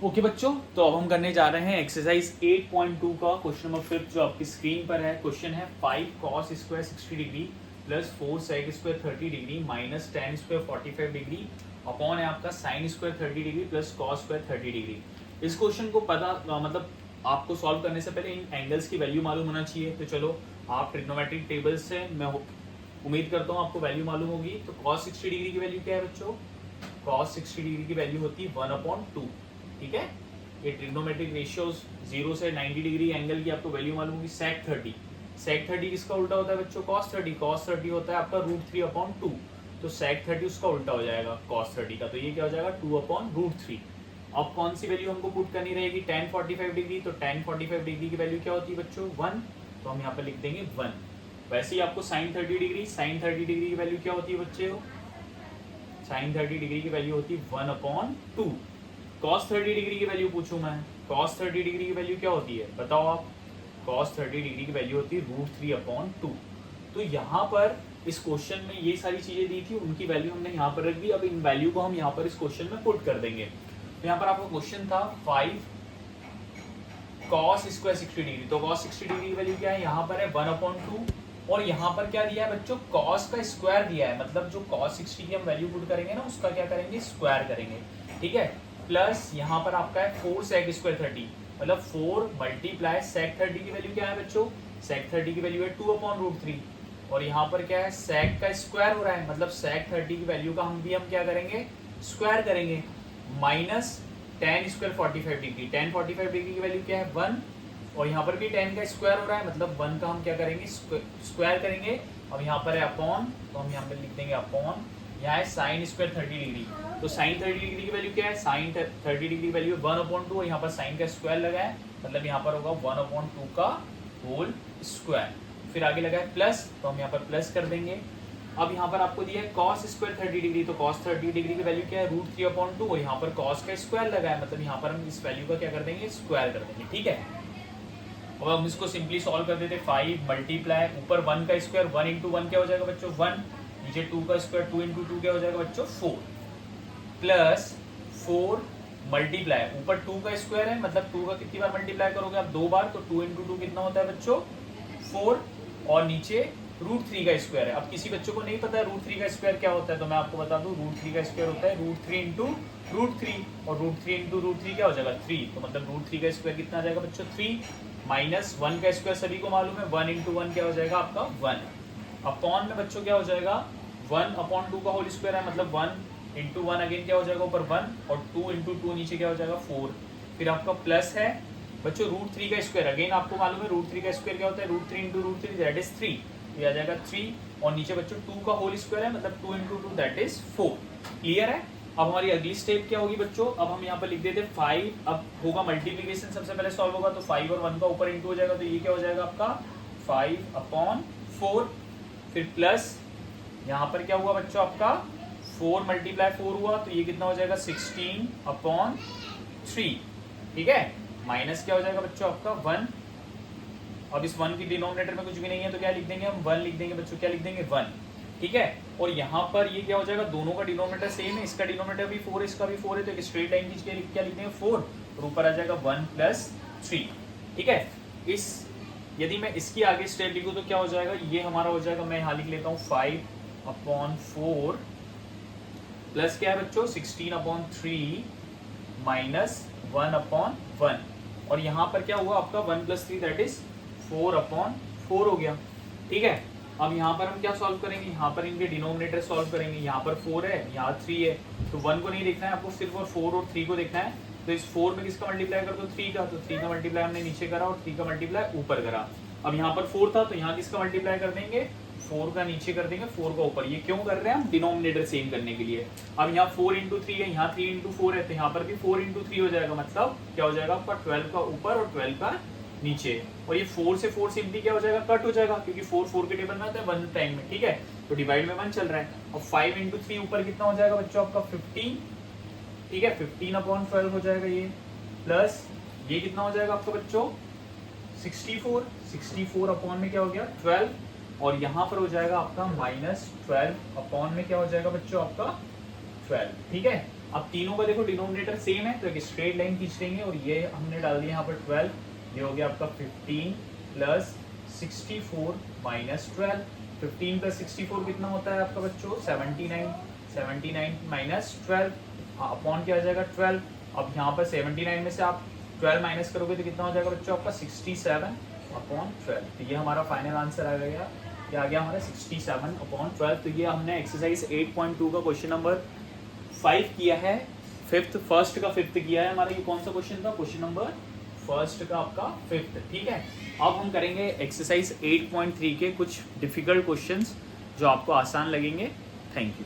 Okay बच्चों, तो अब हम करने जा रहे हैं एक्सरसाइज 8.2 का क्वेश्चन नंबर 5 जो आपकी स्क्रीन पर है। क्वेश्चन है 5 cos square 60 degree plus 4 sec square 30 degree minus 10 square 45 degree upon है आपका sine square 30 degree plus cos square 30 degree. इस क्वेश्चन को पता मतलब आपको सॉल्व करने से पहले इन एंगल्स की वैल्यू मालूम होना चाहिए। तो चलो आप ट्रिग्नोमेट्रिक टेबल से मैं उम्मीद करता हूँ आपको वैल्यू मालूम होगी। तो cos 60 डिग्री की वैल्यू क्या है बच्चों? cos 60 डिग्री की वैल्यू होती है 1/2। ठीक है, ये ट्रिग्नोमेट्रिक रेशियोज 0 से 90 डिग्री एंगल की आपको वैल्यू मालूम होगी। sec 30, sec 30 किसका उल्टा होता है बच्चों? cos 30, cos 30 होता है आपका √3/2। तो sec 30 उसका उल्टा हो जाएगा cos 30 का, तो ये क्या हो जाएगा 2/√3। अब कौन सी वैल्यू हमको पुट करनी रहेगी? tan 45 डिग्री, तो tan 45 डिग्री की वैल्यू क्या होती है बच्चों? 1, तो हम यहाँ पर लिख देंगे 1। वैसे ही आपको sin 30 डिग्री, sin 30 डिग्री की वैल्यू क्या होती है बच्चे? sin 30 डिग्री की वैल्यू होती है 1/2। cos 30 डिग्री की वैल्यू पूछूं मैं, cos 30 डिग्री की वैल्यू क्या होती है बताओ आप? cos 30 डिग्री की वैल्यू होती है √3/2। तो यहाँ पर इस क्वेश्चन में ये सारी चीजें दी थी, उनकी वैल्यू हमने यहाँ पर रख दी। अब इन वैल्यू को हम यहाँ पर इस क्वेश्चन में पुट कर देंगे। तो यहाँ पर आपका क्वेश्चन था 5 cos स्क्वायर 60 डिग्री, तो cos 60 डिग्री की वैल्यू क्या है? यहाँ पर है 1/2 और यहाँ पर क्या दिया है बच्चों? cos का स्क्वायर दिया है, मतलब जो cos 60 की हम वैल्यू पुट करेंगे ना उसका क्या करेंगे? स्क्वायर करेंगे। ठीक है, प्लस यहाँ पर आपका है 4 sec स्क्वायर 30, मतलब 4 मल्टीप्लाई sec 30 की वैल्यू क्या है बच्चों? sec 30 की वैल्यू है 2/√3 और यहाँ पर क्या है? sec का स्क्वायर हो रहा है, मतलब sec 30 की वैल्यू का हम क्या करेंगे? स्क्वायर करेंगे। Minus tan square 45 degree, tan 45 degree की वैल्यू क्या है? 1 और यहाँ पर भी tan का स्क्वायर हो रहा है, मतलब 1 का हम क्या करेंगे? स्क्वायर करेंगे। अब यहाँ पर है अपॉन, तो हम यहाँ पर लिख देंगे अपॉन, यहाँ है साइन स्क्वायर 30 डिग्री, तो साइन 30 डिग्री की वैल्यू क्या है? साइन 30 डिग्री की वैल्यू 1/2 और यहाँ पर साइन का स्क्वायर लगा है, मतलब यहाँ पर होगा 1/2 का होल स्क्वायर। फिर आगे लगा है प्लस, तो हम यहाँ पर प्लस कर देंगे। अब यहाँ पर आपको दिया है cos स्क्वायर 30 डिग्री, तो cos 30 डिग्री की वैल्यू क्या है? √3/2 और यहाँ पर cos का स्क्वायर लगा है, मतलब यहाँ पर हम इस वैल्यू का क्या कर देंगे? स्क्वायर कर देंगे। ठीक है, अब हम इसको सिंपली सॉल्व कर देते। 5 मल्टीप्लाई ऊपर 1 का स्क्वायर, 1 इंटू 1 क्या हो जाएगा बच्चों? 1, नीचे 2 का स्क्वायर, 2 इंटू 2 क्या हो जाएगा बच्चों? 4, प्लस 4 मल्टीप्लाई ऊपर 2 का स्क्वायर है, मतलब 2 का कितनी बार मल्टीप्लाई करोगे आप? 2 बार, तो 2 इंटू 2 कितना होता है बच्चों? 4 और नीचे √3 का स्क्वायर है। अब किसी बच्चों को नहीं पता √3 का स्क्वायर क्या होता है, तो मैं आपको बता दूं √3 का स्क्वायर होता है √3 इंटू √3 और √3 इंटू √3 क्या हो जाएगा? 3, तो मतलब √3 का स्क्वायर कितना आ जाएगा बच्चों? 3 माइनस 1 का स्क्वायर सभी को मालूम है, 1 इंटू 1 क्या हो जाएगा आपका? 1 अपॉन में बच्चों क्या हो जाएगा? 1/2 का होल स्क्वायर है, मतलब 1 इंटू 1 अगेन क्या हो जाएगा ऊपर 1 और 2 इंटू 2 नीचे क्या हो जाएगा? 4। फिर आपका प्लस है बच्चों √3 का स्क्वायर, अगेन आपको मालूम है √3 का स्क्वायर क्या होता है? √3 इंटू √3 दैट इज 3, तो आ जाएगा 3 और नीचे बच्चों 2 का होल स्क्वायर है, मतलब 2 इंटू 2 दैट इज 4। क्लियर है? अब हमारी अगली स्टेप क्या होगी बच्चों? अब हम यहाँ पर लिख देते 5, अब होगा मल्टीप्लीकेशन, सबसे पहले सॉल्व होगा, तो 5 और 1 का ऊपर इंटू हो जाएगा, तो ये क्या हो जाएगा आपका? 5/4, फिर प्लस यहाँ पर क्या हुआ बच्चों आपका? 4 मल्टीप्लाई 4 हुआ, तो ये कितना हो जाएगा? 16/3। ठीक है, माइनस क्या हो जाएगा बच्चों आपका? 1। अब इस 1 की डिनोमिनेटर में कुछ भी नहीं है, तो क्या लिख देंगे हम? 1 लिख देंगे बच्चों, क्या लिख देंगे? 1। ठीक है, और यहाँ पर ये क्या हो जाएगा? दोनों का डिनोमिनेटर सेम है, इसका डिनोमिनेटर भी 4 है, इसका भी 4 है, तो एक स्ट्रेट लाइन खींच के क्या लिख देंगे? 4 और ऊपर आ जाएगा 1 + 3। ठीक है, इस यदि मैं इसकी आगे स्टेप लिखूँ तो क्या हो जाएगा? ये हमारा हो जाएगा, मैं यहाँ लिख लेता हूँ 5/4 प्लस क्या है बच्चों? 16/3 माइनस 1/1 और यहाँ पर क्या हुआ आपका? 1 + 3 दैट इज 4/4 हो गया। ठीक है, अब यहाँ पर हम क्या सॉल्व करेंगे? यहाँ पर इनके डिनोमिनेटर सॉल्व करेंगे। यहाँ पर 4 है, यहाँ 3 है, तो 1 को नहीं देखना है आपको, सिर्फ और 4 और 3 को देखना है। तो इस 4 में किसका मल्टीप्लाई कर दो? 3 का, तो 3 का मल्टीप्लाई हमने नीचे करा और 3 का मल्टीप्लाई ऊपर करा। अब यहाँ पर 4 था, तो यहाँ किसका मल्टीप्लाई कर देंगे? 4 का नीचे कर देंगे, 4 का ऊपर। ये क्यों कर रहे हैं हम? डिनोमिनेटर सेम करने के लिए। अब यहाँ 4 इंटू 3 है, यहाँ 3 इंटू 4 है, तो यहाँ पर भी 4 इंटू 3 हो जाएगा, मतलब क्या हो जाएगा आपका? 12 का ऊपर और 12 का नीचे। और ये 4 से 4 सिंपली क्या हो जाएगा? कट हो जाएगा, क्योंकि 4 के टेबल में आता है 1 टाइम में। ठीक है, तो डिवाइड में 1 चल रहा है। और 5 इंटू 3 ऊपर कितना हो जाएगा बच्चों आपका? 15। ठीक है, 15/12 हो जाएगा ये, प्लस ये कितना हो जाएगा आपका बच्चों? 64 अपॉन में क्या हो गया? 12 और यहाँ पर हो जाएगा आपका -12 अपॉन में क्या हो जाएगा बच्चों आपका? 12। ठीक है, अब तीनों का देखो डिनोमिनेटर सेम है, तो एक स्ट्रेट लाइन खींच लेंगे और ये हमने डाल दिया यहाँ पर 12, ये हो गया आपका 15 प्लस 64 माइनस 12। 15 प्लस 64 कितना होता है आपका बच्चों? 79। 79 माइनस 12 अपॉन क्या आ जाएगा? 12। अब यहाँ पर 79 में से आप 12 माइनस करोगे तो कितना हो जाएगा बच्चों आपका? 67 अपॉन 12। तो ये हमारा फाइनल आंसर आ गया, ये आ गया हमारा 67 अपॉन 12। तो ये हमने एक्सरसाइज 8.2 का क्वेश्चन नंबर 5 किया है, फर्स्ट का फिफ्थ किया है हमारा। ये कौन सा क्वेश्चन था? क्वेश्चन नंबर फर्स्ट का आपका फिफ्थ। ठीक है, अब हम करेंगे एक्सरसाइज 8.3 के कुछ डिफिकल्ट क्वेश्चंस जो आपको आसान लगेंगे। Thank you.